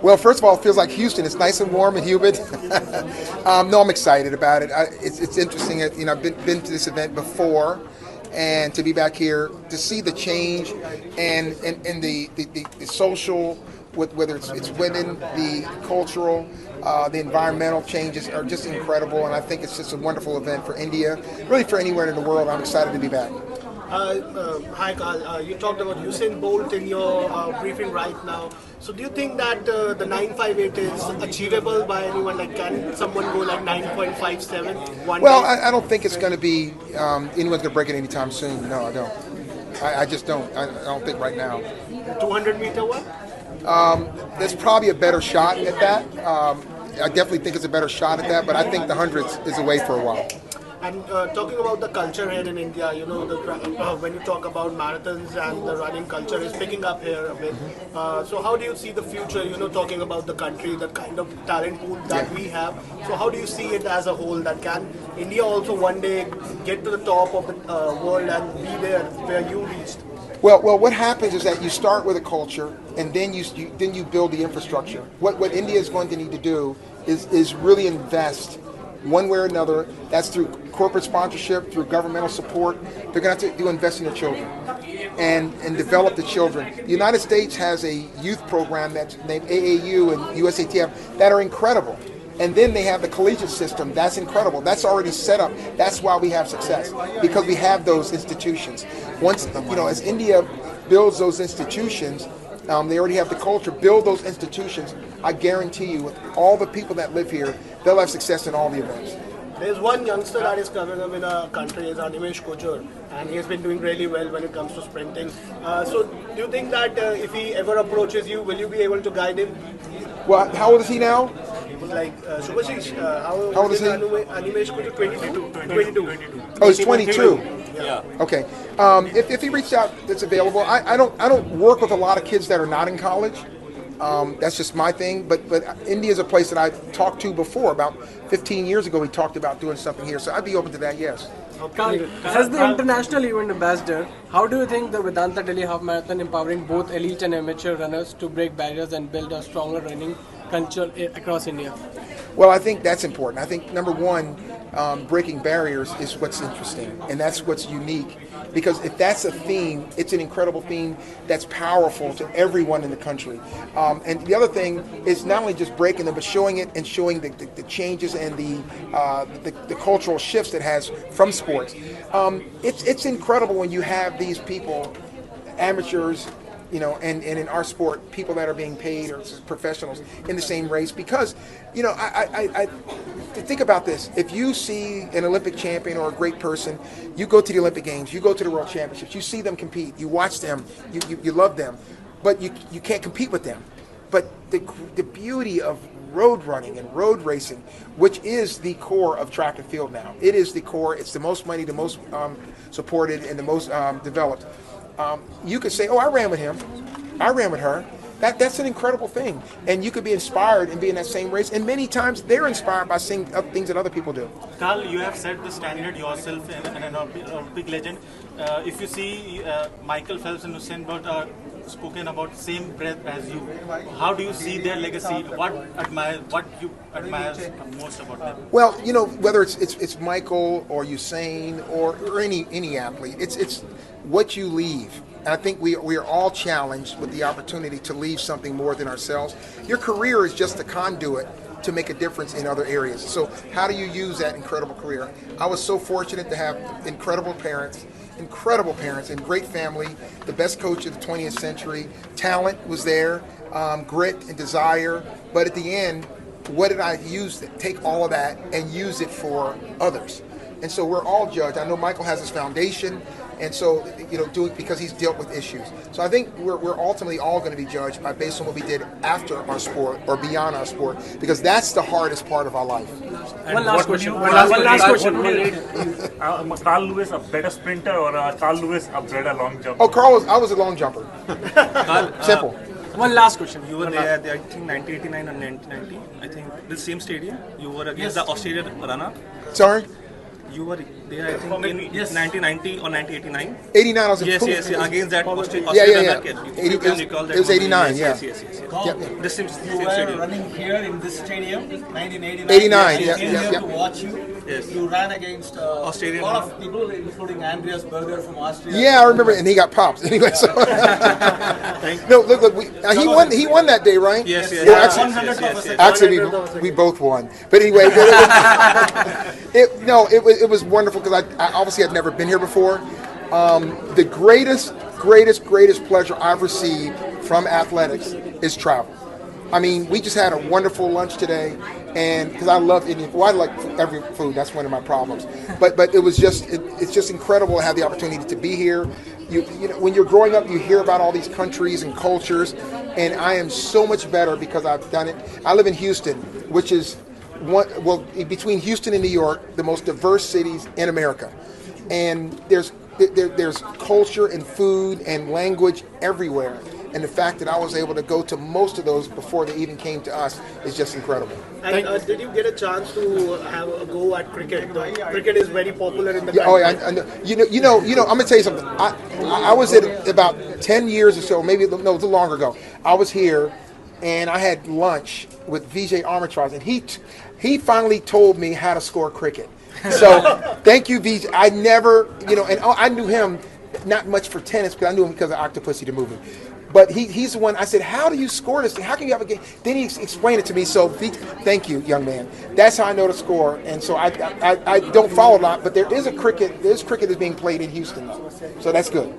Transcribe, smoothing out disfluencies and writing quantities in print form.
Well, first of all, it feels like Houston. It's nice and warm and humid. No, I'm excited about it. It's interesting. I've been to this event before, and to be back here to see the change and the social, whether it's women, the cultural, the environmental changes are just incredible. And I think it's just a wonderful event for India, really for anywhere in the world. I'm excited to be back. Hi, Carl. You talked about Usain Bolt in your briefing right now. So, do you think that the 958 is achievable by anyone? Like, can someone go like 9.57 one Well, day? I don't think it's going to be anyone's going to break it anytime soon. No, I don't. I just don't. I don't think right now. 200-meter one? There's probably a better shot at that. I definitely think it's a better shot at that, but I think the hundreds is away for a while. And talking about the culture here in India, when you talk about marathons and the running culture is picking up here a bit. So how do you see the future, talking about the country, the kind of talent pool that we have? So how do you see it as a whole? That can India also one day get to the top of the world and be there where you reached? Well, what happens is that you start with a culture, and then you build the infrastructure. What India is going to need to do is really invest one way or another. That's through corporate sponsorship, through governmental support. They're going to have to invest in their children and develop the children. The United States has a youth program that's named AAU and USATF that are incredible. And then they have the collegiate system. That's incredible. That's already set up. That's why we have success, because we have those institutions. Once, as India builds those institutions, they already have the culture. Build those institutions. I guarantee you, with all the people that live here, they'll have success in all the events. There's one youngster that is coming up in our country, is Animesh Kochur, and he has been doing really well when it comes to sprinting. So do you think that if he ever approaches you, will you be able to guide him? Well, how old is he now? Like Subhashish, how old is he? Animesh Kochur, 22. Oh, he's 22. Yeah. Okay. If he reached out, that's available. I don't work with a lot of kids that are not in college. That's just my thing. But India is a place that I've talked to before. About 15 years ago, we talked about doing something here. So I'd be open to that. Yes. Carl, as the international event ambassador, how do you think the Vedanta Delhi Half Marathon empowering both elite and amateur runners to break barriers and build a stronger running culture across India? Well, I think that's important. I think number one, breaking barriers is what's interesting, and that's what's unique. Because if that's a theme, it's an incredible theme that's powerful to everyone in the country. And the other thing is not only just breaking them, but showing it and showing the changes and the cultural shifts it has from sports. It's incredible when you have these people, amateurs, and in our sport, people that are being paid or professionals in the same race. Because, I think about this. If you see an Olympic champion or a great person, you go to the Olympic Games, you go to the World Championships, you see them compete, you watch them, you love them, but you can't compete with them. But the beauty of road running and road racing, which is the core of track and field now. It is the core. It's the most money, the most supported, and the most developed. You could say, oh, I ran with him. I ran with her. That's an incredible thing. And you could be inspired and be in that same race. And many times they're inspired by seeing things that other people do. Carl, you have set the standard yourself and an Olympic legend. If you see Michael Phelps and Usain Bolt are spoken about same breath as you, how do you see their legacy? What you admire most about them? Well, whether it's Michael or Usain or any athlete, it's what you leave. And I think we are all challenged with the opportunity to leave something more than ourselves. Your career is just a conduit to make a difference in other areas. So how do you use that incredible career? I was so fortunate to have incredible parents and great family, the best coach of the 20th century. Talent was there, grit and desire. But at the end, what did I use? Take all of that and use it for others. And so we're all judged. I know Michael has his foundation, and so because he's dealt with issues. So I think we're ultimately all going to be judged based on what we did after our sport or beyond our sport, because that's the hardest part of our life. One last question. Carl Lewis a better sprinter or Carl Lewis a better long jumper? Oh, I was a long jumper. Simple. One last question. You were there, I think 1989 and 1990. I think the same stadium. You were against the Australian runner. Sorry? You were there, I think, in 1990 or 1989. 89, I was in Yes, pool. yes, yeah, against that Australian Yeah. market. You 80, can recall that. it was one. 89, Yes, yeah. yes. Yep. This seems You same were stadium. running here in this stadium, 1989. 89, I yeah, came yeah, here yeah. to watch you. Yes. You ran against Australian. a lot of people, including Andreas Berger from Austria. Yeah, I remember, and he got popped anyway. So no, look, he won that day, right? Yes, yes, Well, yes, actually, yes, yes, yes. actually, we both won. But anyway, it was wonderful because I obviously had never been here before. The greatest pleasure I've received from athletics is travel. I mean, we just had a wonderful lunch today, and because I love Indian food, I like every food. That's one of my problems. But it was just it's just incredible to have the opportunity to be here. You know, when you're growing up, you hear about all these countries and cultures, and I am so much better because I've done it. I live in Houston, which is between Houston and New York, the most diverse cities in America, and there's culture and food and language everywhere. And the fact that I was able to go to most of those before they even came to us is just incredible. And did you get a chance to have a go at cricket? Cricket is very popular in the Yeah, country. I know. You know. I'm gonna tell you something. I was at about 10 years or so, maybe no, it was a little longer ago. I was here, and I had lunch with Vijay Armitage, and he finally told me how to score cricket. So thank you, Vijay. I never, and I knew him not much for tennis because I knew him because of Octopussy the movie. But he's the one. I said, "How do you score this thing? How can you have a game?" Then he explained it to me. So thank you, young man. That's how I know to score. And so I don't follow a lot, but there's cricket that's being played in Houston, though. So that's good.